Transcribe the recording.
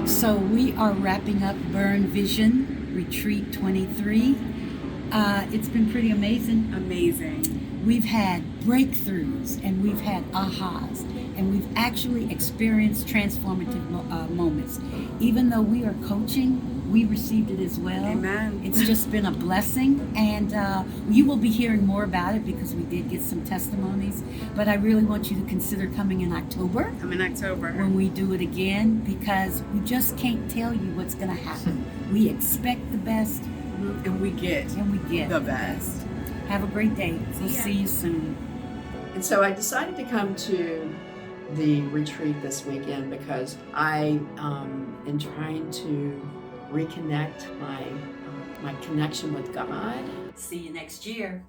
So we are wrapping up Burn Vision Retreat 23. It's been pretty amazing. Amazing. We've had breakthroughs and we've had ahas and we've actually experienced transformative moments. Even though we are coaching, we received it as well. Amen. It's just been a blessing, and you will be hearing more about it because we did get some testimonies. But I really want you to consider coming in October. I'm in October. When we do it again, because we just can't tell you what's going to happen. We expect the best. And we get the best. Have a great day. We'll see you soon. And so I decided to come to the retreat this weekend because I am trying to reconnect my connection with God. See you next year.